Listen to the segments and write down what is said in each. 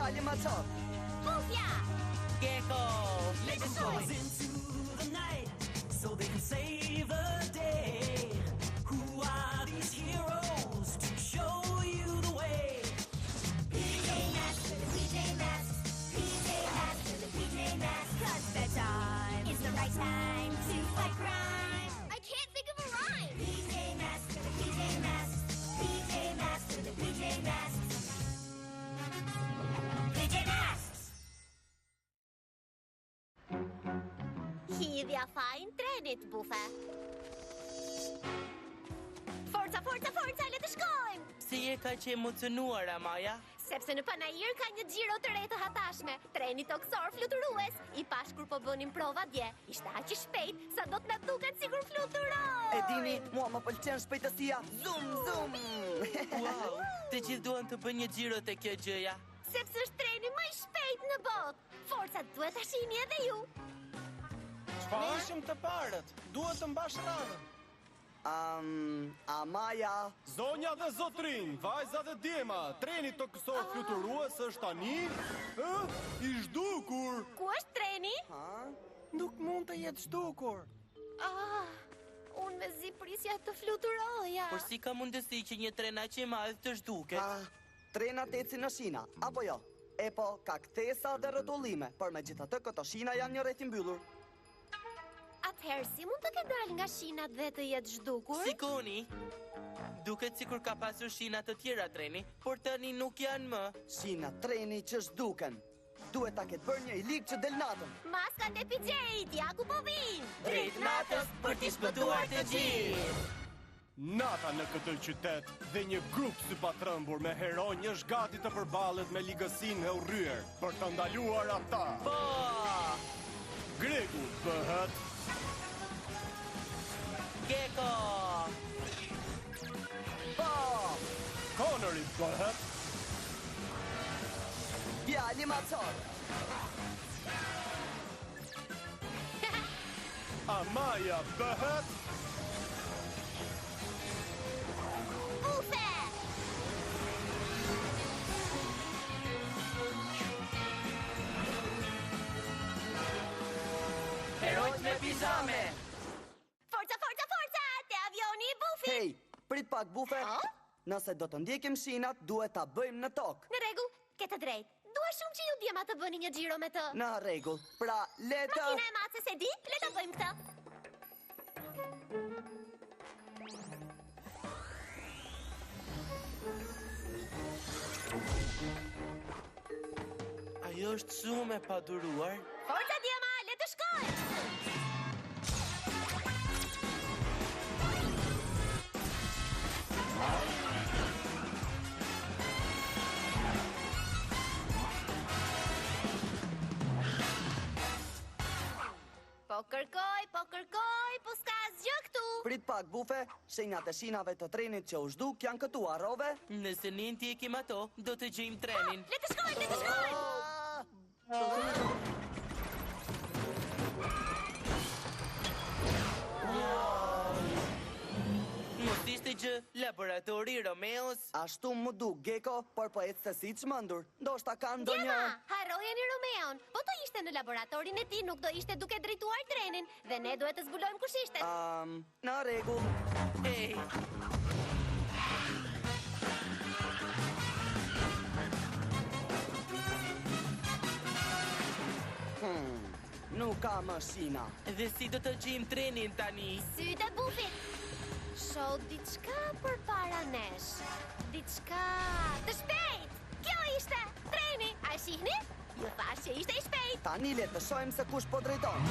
Djali ma qot. Bufja! Gecko! Let's go! Into the night so they can save the day. Who are these heroes to show you the way? PJ Masks with the PJ Masks. PJ Masks with the PJ Masks. 'Cause bedtime is the right time to fight crime. I can't think of a rhyme. PJ Masks with the PJ Masks. PJ Masks with the PJ Masks. PJ Masks! Hidhja fajin trenit, Bufe. Forca, forca, forca, le të shkojmë! Si je ka që emocionuar, Amaja? Sepse në Panajir ka një xhiro të re të hatashme, treni toksor fluturues. I pash kur po bënim prova dje, ishte aq i shpejt sa do të na duket sikur fluturoj. E dini, mua më pëlqen shpejtësia. Zum, zum. Wow! Të gjithë duan të bëjnë një xhiro te kjo gjëja. Sepse është treni më i shpejt në botë. Forca duhet ta shihni edhe ju. Çfarë ishim të parët? Duhet të mbash radhën. Amaja. Zonja dhe zotrin, vajza dhe djema, treni toksor fluturues është tani i zhdukur. Ku është treni? Nuk mund të jetë zhdukur. Unë me zi prisja të fluturoja. Por si ka mundësi që një tren aq i madh të zhduket? Trenat ecin në shina, apo jo? E po, ka kthesa dhe rrotullime, por megjithatë këto shina janë një rreth i mbyllur. Atëherë si mund të ketë dalë nga shinat dhe të jetë zhdukur? Sikoni, duket sikur ka pasur shina të tjera treni, por tani nuk janë më. Shina treni që zhduken. Duhet ta ketë bërë një i ligë që del natën. Maskat e PJ-it, ja ku po vinë. Drejt natës për t'i shpëtuar të gjithë. Nata në këtë qytet dhe një grup si patrëmbur me heronj është gati të përballet me ligësinë e urryer për të ndaluar ata. Po! Gregu bëhet Gecko! Po! Connori bëhet Djali ma qot. Amaja bëhet Bufe! Herojt me pizame! Forca, forca, forca! Te avioni i Bufit! Hej, prit pak Bufe. Nëse do të ndjekim shinat, duhet ta bëjmë në tokë. Në rregull, ke të drejtë. Dua shumë që ju djema të bëni një xhiro me të. Në rregull. Pra, le të... Makina e macës e di, le ta bëjmë këtë. Ajo është shumë e paduruar. Forca djema, le të shkojmë! Po kërkoj, po s'ka asgjë këtu. Prit pak Bufe, shenjat e shinave të trenit që u zhduk janë këtu, harrove? Nëse ne ndjekim ato, do të gjejmë trenin. Le të shkojmë, le të shkojmë! Mos ishte gjë laboratori Romeos. Ashtu më duk Gecko, por po ecë se si çmendur. Ndoshta ka ndonjë... Djema, harrojeni Romeon. Po të ishte në laboratorin e tij, nuk do ishte duke drejtuar trenin. Dhe ne duhet të zbulojmë kush ishte. Në rregull. Hey, Nuk ka më shina. dhe si do të gjejmë trenin tani? Sytë e Bufit. Shoh diçka përpara nesh. Diçka të shpejt. Kjo ishte treni. A e shihni? Ju thash që ishte i shpejt. Tani le të shohim se kush po drejton.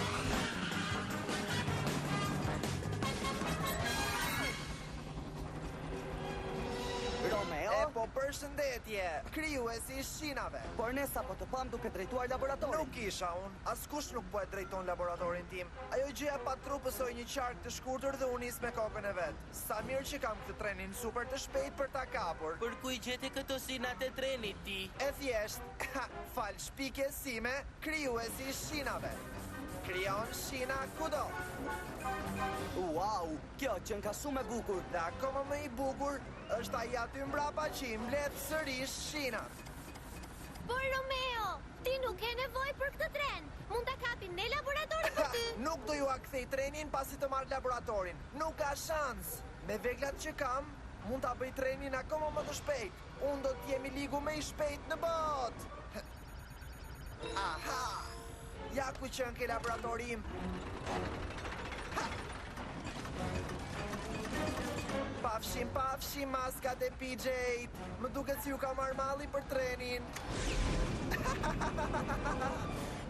Romeo? E po përshëndetje, krijuesi i shinave. Por ne sapo të pam duke drejtuar laboratorin. Nuk isha unë, askush nuk po e drejton laboratorin tim. Ajo gjëja pa tru pësoj një qark të shkurtër dhe unë nis me kokën e vet. Sa mirë që kam këtë trenin super të shpejt për ta kapur. Për ku i gjete këto shinat e trenit ti? E thjesht, fal shpikjes sime, krijuesi i shinave. Krijon shina kudo. Wow, kjo qen ka shumë e bukur. Dhe akoma më i bukur është ai aty mbrapa që i mbledh sërish shinat. Por Romeo, ti nuk ke nevojë për këtë tren. Mund ta kapim ne laboratorin për ty. Nuk do ju a kthej trenin pasi të marr laboratorin. Nuk ka shans. Me veglat që kam, mund ta bëj trenin akoma më të shpejt. Unë do të jemi ligu më i shpejt në botë. Aha! Ja ku qënë ke laboratorim. Pafshim maskat e PJ-t. Më duket si ju ka marrë malli për trenin.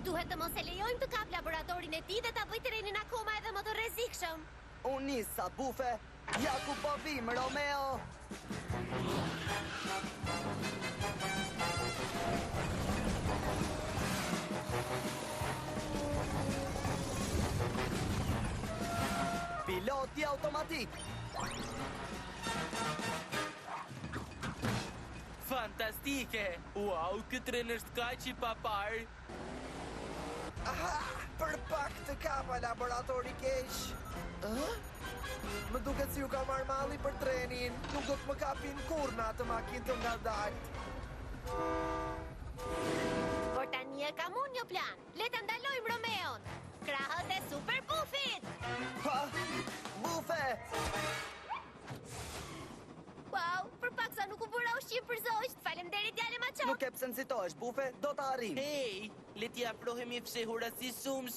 Duhet të mos e lejojmë të kap laboratorin e tij dhe ta bëj trenin akoma edhe më të rrezikshëm. Unë nisa, bufe. Ja ku po vim, Romeo. Piloti automatik. Fantastike! Wow, ky tren është kaq i papar. Aha! Për pak të kapa laboratori keq. Më duket si ju ka marrë malli për trenin. Nuk do të më kapin kur në atë makinë të ngadalt. Por tani e kam unë një plan. Le ta ndalojmë Romeon. Krahët e Super Bufit. Ha! Bufe! Wow, për pak sa nuk u bëra ushqim për zogjt. Faleminderit djalë Maço. Nuk e pse nxitohesh, bufe, do ta arrim. Hey, le t'i afrohemi fshehura si sum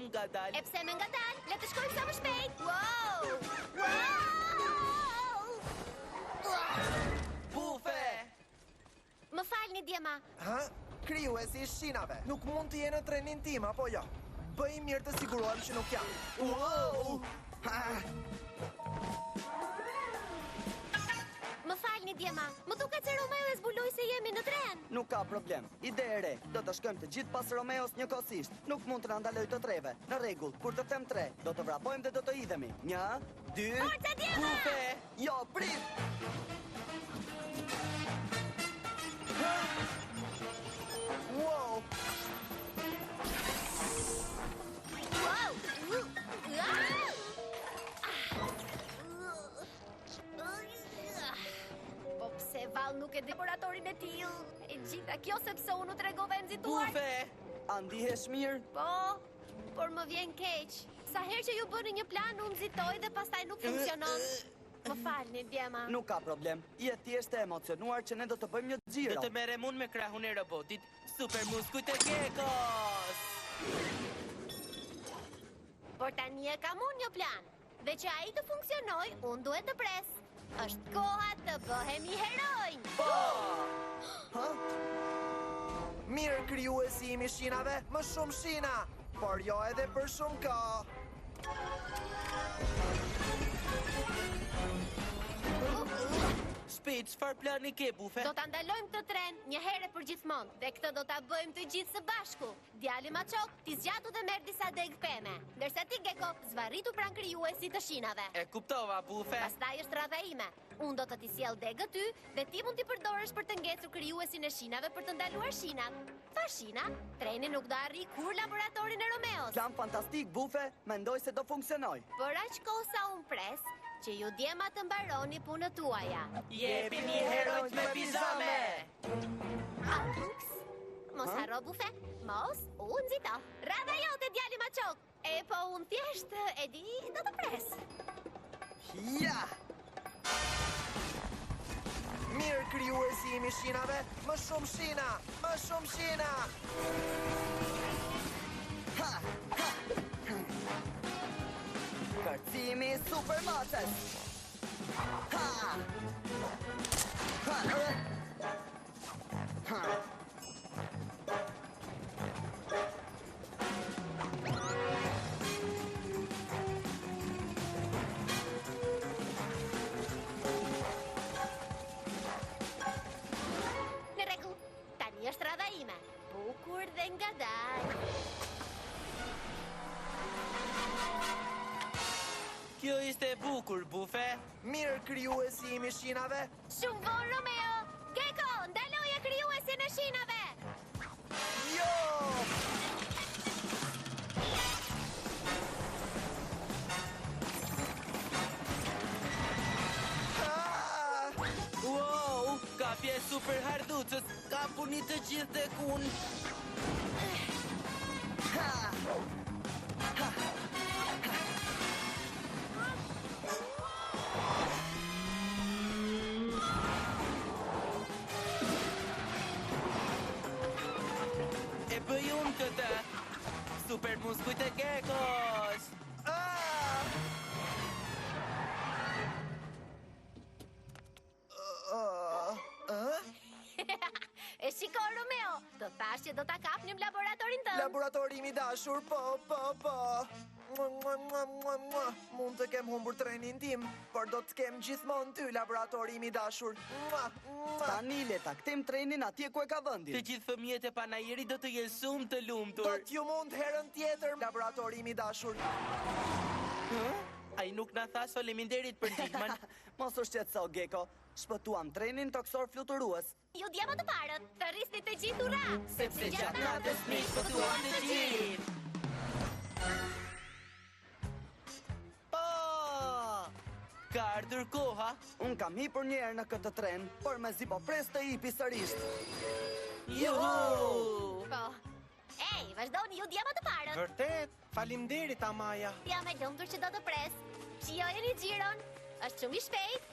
ngadal. E pse me ngadal? Le të shkojmë sa më shpejt. Wow! Wow! Bufe! Më falni Djema. Ha? Krijuesi i shinave. Nuk mund të jenë në trenin tim, apo jo? Bëj mirë të sigurohem që nuk jam. Wow! Ha! Më falni Djema. Më duket se Romeo e zbuloi se jemi në tren. Nuk ka problem. Ide e re. Do të shkojmë të gjithë pas Romeos njëkohësisht. Nuk mund të na ndaloj të treve. Në rregull, kur të them 3, do të vrapojmë dhe do të hidhemi. 1, 2, Forca Djema! bufe! Jo, prit! Wow! Wow! Po pse vall nuk e di laboratorin e tillë? E gjitha kjo sepse unë u tregova e nxituar. Bufe! A ndihesh mirë? Po, por më vjen keq. Sa herë që ju bëni një plan, unë nxitoj dhe pastaj nuk funksionon. Më falni, Djema. Nuk ka problem. Je thjesht e emocionuar që ne do të bëjmë një Do xhiro. të merrem unë me krahun e robotit. Super muskujt e Gekos! Por tani e kam unë një plan. Dhe që ai të funksionoj, unë duhet të pres. Është koha të bëhemi heronj. Ha? Mirë krijuesi i shinave, më shumë shina, por jo edhe për shumë kohë. Shpejt, çfarë plani ke, Bufe? Do ta ndalojmë këtë tren një herë për gjithmonë dhe këtë do ta bëjmë të gjithë së bashku. Djali Maçok, ti zgjatu dhe merr disa deg peme, ndërsa ti Geko zvarritu pranë krijuesit të shinave. E kuptova, Bufe. Pastaj është radha ime. Unë do të t'i sjell degët ty dhe ti mund t'i përdorësh për të ngecur krijuesin e shinave për të ndaluar shinat. Fa shina, treni nuk do arri kur laboratorin e Romeos. Plan fantastik, bufe. Mendoj se do funksionoj. Por aq kohë sa unë pres që ju Djema të mbaroni punët tuaja. Jepini heronjt me pizame! Ups, mos harro Bufe, mos, unë nxito. Radha jote djali Maçok. E po unë thjesht e di do të pres. Ja! Mirë krijuesi i shinave, më shumë shina, më shumë shina. Ha! Ha! Kërcimi super maces! Ha! Ha! Ha! Në rregull, tani është radha ime. Bukur dhe ngadal. Kjo ishte e bukur, Bufe. Mirë krijuesi i shinave, Shumë vonë Romeo. Geko, ndaloja krijuesin e shinave. jo! Ah! Wow, ka Mbrapja e super hardhucës ka punit të gjithë tek unë. E bëj unë këtë. Super muskujt e Gekos. E shiko, Romeo, të thash që do ta kapnim laboratorin tënd. Laboratori i dashur, po. Mund të kem humbur trenin tim, por do të kem gjithmonë ty, laboratori i dashur. Tani le ta kthejmë trenin atje ku e ka Të vendin. gjithë fëmijët e Panajeri do të jenë shumë të Do lumtur. t'ju mund herën tjetër, laboratori i dashur. Ai nuk na tha faleminderit për ndihmën. Mos u shqetëso, Geko. Shpëtuam trenin toksor fluturues. Ju djema të parët, të rrisni të gjithë ura. Sepse gjatë natës ne shpëtuam të gjithë. Po! Ka ardhur koha. Unë kam hipur një herë në këtë tren, por mezi po pres të hipi sërish. Juhu! Po. Ej, vazhdoni ju djema të parët. Vërtet, faleminderit Amaja. Jam e lumtur që do të pres. Shijojeni xhiron. Është shumë i shpejt.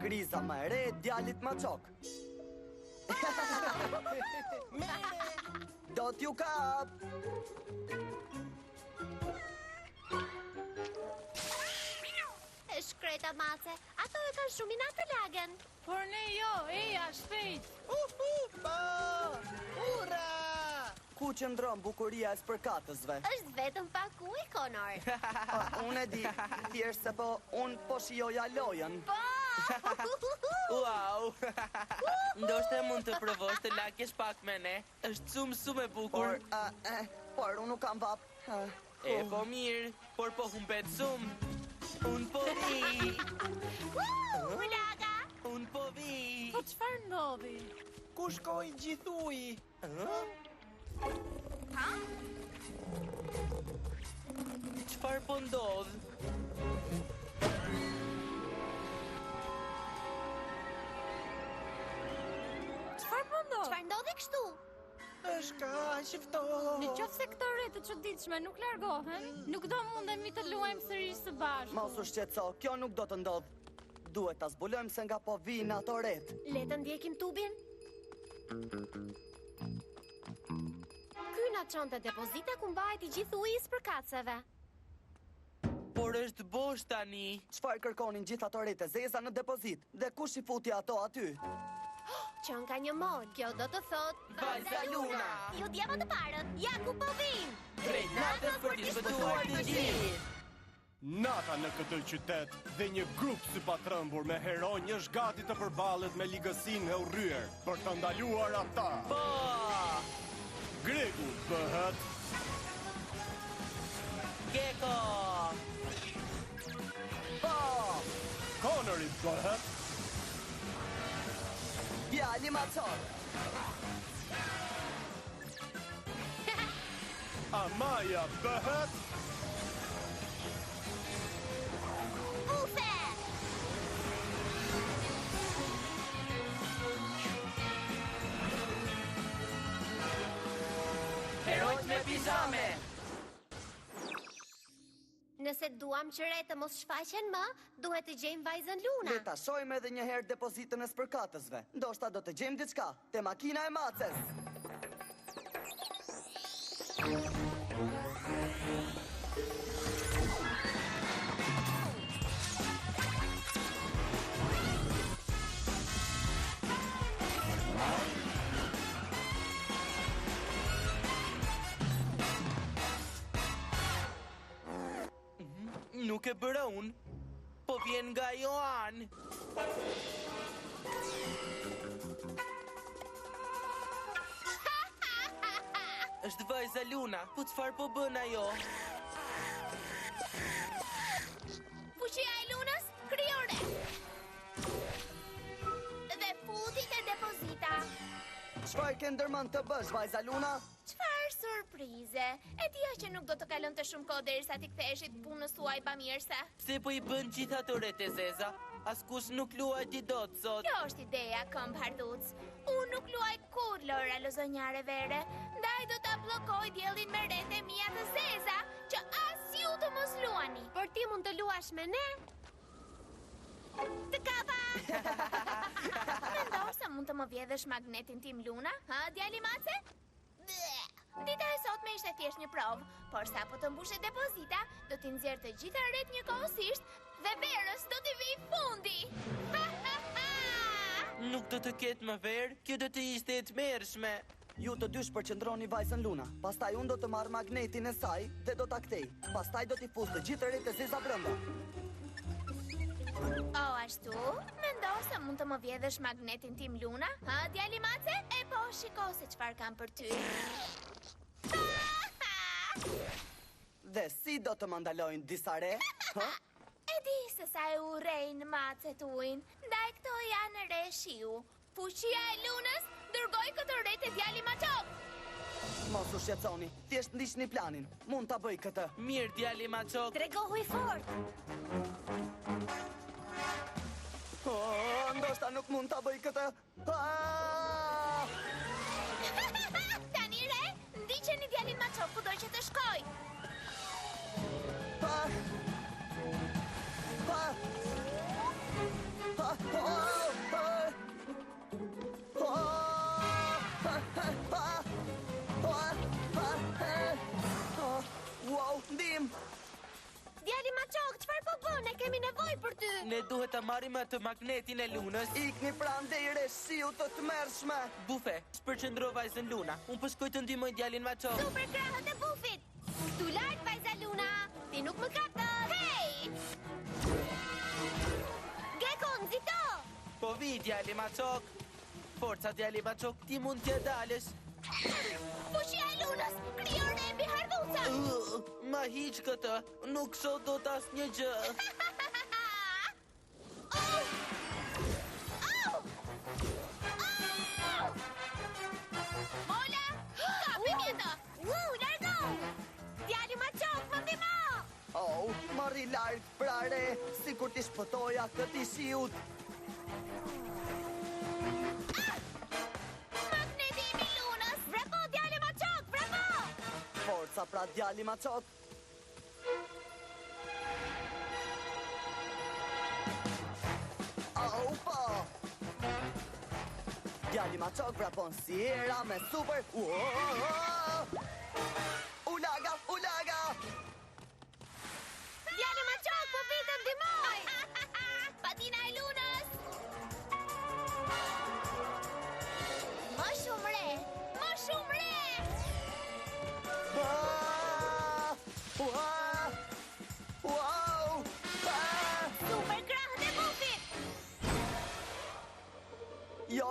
Kriza më e re e djalit Maçok. Do t'ju kap. E shkreta mace, ato e kanë shumë inat të lagen. Por ne jo, eja, shpejt. Ku qëndron bukuria e spërkatësve? Është vetëm pak ujë, Connor. Unë e di, thjesht se unë po shijoja lojën. Po! Wow! Ndoshta mund të provosh të lakesh pak me ne. Është shumë e bukur. Por unë nuk kam vap. E po mirë, por po humbet shumë. Unë po vi. Ulaga! Unë po vi. Po çfarë ndodhi? Ku shkoi gjithë uji? Çfarë po ndodh? Çfarë po ndodh? Çfarë ndodhi kështu? Është kaq ftohtë. Në qoftë se këto re të çuditshme nuk largohen, nuk do mundemi të luajmë sërish së bashku. Mos u shqetëso, kjo nuk do të ndodh. Duhet ta zbulojmë se nga po vinë ato ret. Le të ndjekim tubin. Ky na çon te depozita ku mbahet i gjithë uji i spërkatëseve. Por është bosh tani. Çfarë kërkonin gjithë ato ret e zeza në depozit? Dhe kush i futi ato aty? Qën ka një mod, kjo do të thot Vajza Luna. Ju djema të parët, ja ku po vin. Drejt natës për t'i shpëtuar të gjithë. Nata në këtë qytet dhe një grup sypatrëmbur me heronj është gati të përballet me ligësinë e urryer për të ndaluar ata. Po! Gregu bëhet Geko! Po! Connor i bëhet Djali Maçok. Amaja bëhet Ufe! Herojt me pijame! Nëse duam që re të mos shfaqen më, duhet të gjejmë vajzën Luna. Le ta shohim edhe një herë depozitën e spërkatësve. Ndoshta do të gjejmë diçka te makina e maces. Nuk e bëra unë, po vjen nga Joan. Është vajza Luna, po çfarë po bën ajo? Fuqia e Lunës krijon re. Dhe futi te depozita. Çfarë ke ndërmend të bësh, vajza Luna? Çfarë surprize! E dija që nuk do të kalon të shumë kohë derisa ti ktheheshit punës tuaj bamirëse. Pse po i bën gjithë ato rete Zeza? Askush nuk luaj ti dot sot. Kjo është ideja, këmbë harduc. Unë nuk luaj kur Lora lozonjare vere, ndaj do ta bllokoj diellin me rete mia të Zeza, që as ju të mos luani. Por ti mund të luash me ne? Të kapa! Mendon se mund të më vjedhësh magnetin tim Luna? Ha, djali mace? Dita e sotme ishte thjesht një provë, por sa po të mbushe depozita, do t'i nxjerr të gjitha rret njëkohësisht dhe verës do t'i vijë fundi. Nuk do të ketë më verë, kjo do të ishte e tmerrshme. Ju të dy shpërqendroni vajzën Luna. Pastaj unë do të marr magnetin e saj dhe do ta kthej. Pastaj do t'i fus të gjithë rret e Zeza brenda. O, ashtu? Mendon se mund të më vjedhësh magnetin tim Luna? Ha, djali mace? E po, shiko se çfarë kam për ty. Dhe si do të më ndalojnë disa re? Ha? E di se sa e urrejnë macet ujin, ndaj këto janë re shiu. Fuqia e lunës dërgoj këtë re te djali Machok. Mos u shqetësoni, thjesht ndiqni planin. Mund ta bëj këtë. Mirë djali Machok. Tregohu i fort. Ndoshta nuk mund ta bëj këtë. Tani re, ndiqeni djalin Machok kudo që të shkoj. Wow, ndim! Djali Machok, çfarë po bën? Ne kemi nevojë për ty. Ne duhet të marrim atë magnetin e lunës. Ikni prandej reshiu të tmerrshme. Bufe, shpërqendro vajzën Luna. Unë po shkoj të ndihmoj djalin Machok. Super krahët e bufit. Tu lart vajza Luna. Ti nuk më kapton. Hey! Gecko, nxito. Po vi djali Machok. Forca djali Machok, ti mund t'ja dalësh. Fuqia e lunës, krijon re mbi hardhuca. Ma hiq këtë, nuk sot do t'as një gjë. Mola, kapi mjeto. Largo. Djali Machok, më ndihmo. Oh, më rri larg pra re, sikur t'i shpëtoja këtij shiut. Magneti i lunës. Bravo djali Machok, bravo. Forca pra djali Machok. Oh, po! Djali Machok vrapon si era me super... Ulaga, ulaga! Djali Machok, po vi të ndihmoj. Patina e lunës. Më shumë re, më shumë re. Wow! Super krahët e bufit. Jo,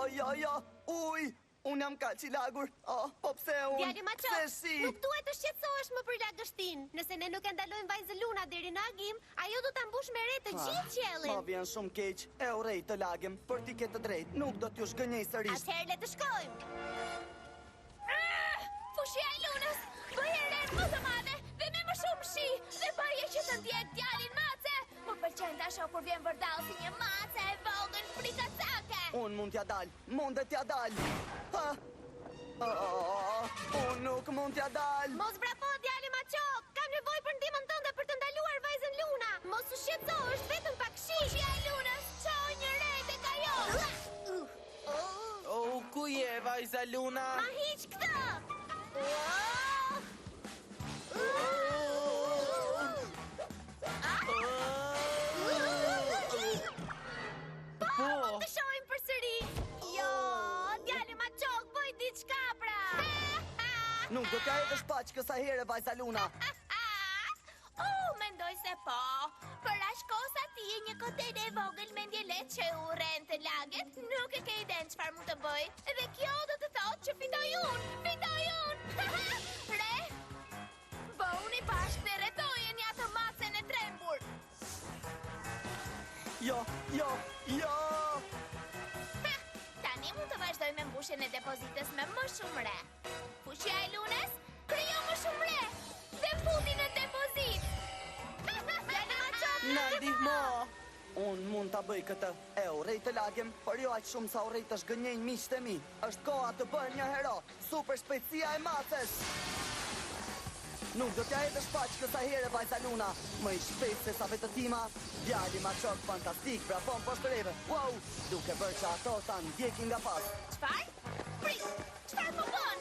uj! Unë jam kaq i lagur. Oh, po pse unë? Djali Machok, Pse si? nuk duhet të shqetësohesh më për lagështin. Nëse ne nuk e ndalojmë vajzën Luna deri në agim, ajo do ta mbush me re të gjithë Ma qiellin. vjen shumë keq. E urrej të lagem, për ti ke të drejtë. Nuk do t'ju shgënjej sërish. Atëherë le të shkojmë. Fushia e lunës, bëje re më të madhe dhe me më shumë shi. Dhe bëje që të ndjek djalin mace. Më pëlqen ta shoh kur vjen vërdall si një mace e vogël frikacake. Unë mund t'ja dal, mundet t'ja dal. Unë nuk mund t'ja dal. Mos vrafo djali Machok, kam nevojë për ndihmën tënde për të ndaluar vajzën Luna. Mos u shqetëso, është vetëm pak shi. Fushia e lunës, çoj një re tek ajo. Oh, ku je vajza Luna? Ma hiq këtë. Po, Të shohim përsëri. Jo, djali Machok, bëj diçka pra. Nuk do t'ja hedhësh paq kësa here, vajza Luna. Mendoj se po. Për aq kohë sa ti je një kotel e vogël me ndjelet që urren të laget, nuk e ke iden çfarë mund të bëj. Dhe kjo do të thotë që fitoj unë. Re, bëuni bashkë dhe rretojen ja të macen e trembur. Jo! Tani mund të vazhdoj filloj me mbushjen e depozitës me më shumë re. Fuqia e lunës krijon më shumë re dhe futi në depozit. Djalë Maçok, Na ndihmo! Unë mund ta bëj këtë. E urrej të lagem, por jo aq shumë sa urrej të shgënjejnë miqtë e mi. Është koha të bëhem një hero. Super shpejtësia e macës. Nuk do t'ja hedhësh shpaq kësaj here vajza Luna. Më i shpejt se sa vetë tima. Djali Maçok fantastik, brapon poshtë reve. Wow, duke bërë që ato ta ndjekin nga pas. çfarë? Prit, çfarë po bën?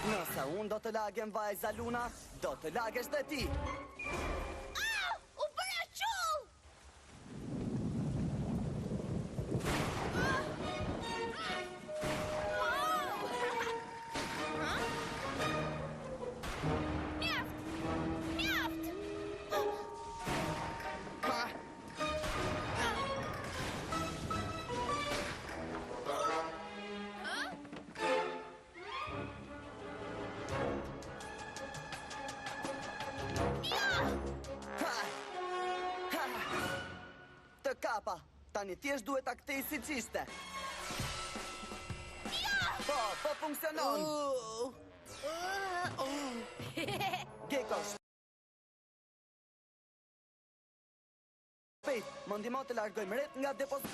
Nëse unë do të lagem vajza Luna, do të lagesh dhe ti. Au! U bëra qull! Mjaft! Mjaft! Të kapa, tani thjesht duhet ta kthej siç ishte. Po funksionon. Gecko. Shpejt, më ndihmo të largojmë ret nga depozit.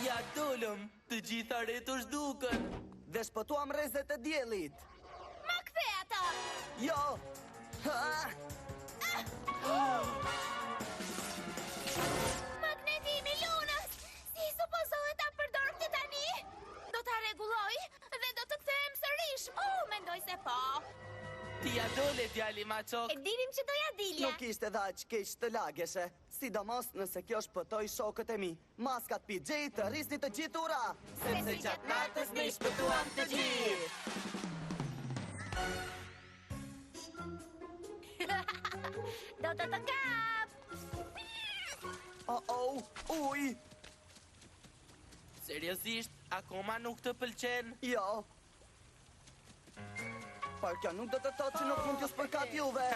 Ja dolëm, të gjitha ret u zhdukën. Dhe shpëtuam rrezet e diellit. Ma kthe ata! Jo! Ha! Magnetimi lunës! Si supozohet ta përdor këtë tani? Do ta rregulloj dhe do të kthehem sërish. Mendoj se po. Ti ja dole, djali Maçok. E dinim që doja dilja. Nuk ishte dhe aq keq të lageshe. Sidomos nëse kjo shpëtoi shokët e mi. Maskat PJ të rrisni të gjithë ura. Sepse gjatë natës ne i shpëtuam të gjithë. Do të të kap! Uj! Seriozisht, akoma nuk të pëlqen? Jo. Por kjo nuk do të thotë që nuk mund t'ju spërkat juve.